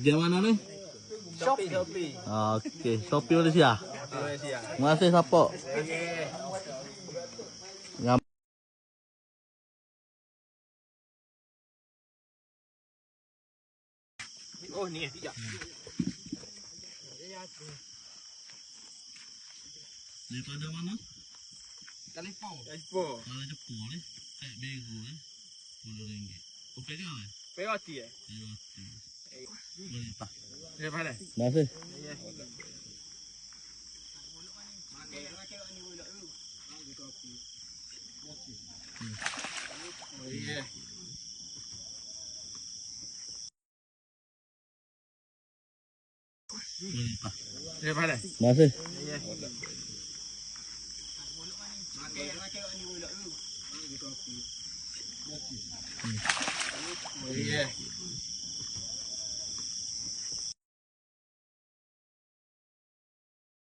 Game mana ni? Shopee. Okey, Shopee Malaysia. Terima kasih support. Ngam. Oh ni sekejap. Daripada mana? Telefon. Mana Jepun ni? Biru ni. RM10. Kau pegang eh? Perati eh? Boleh tak? Dia mana? Terima kasih. Boleh tak? Dia mana? Terima kasih. Yeah.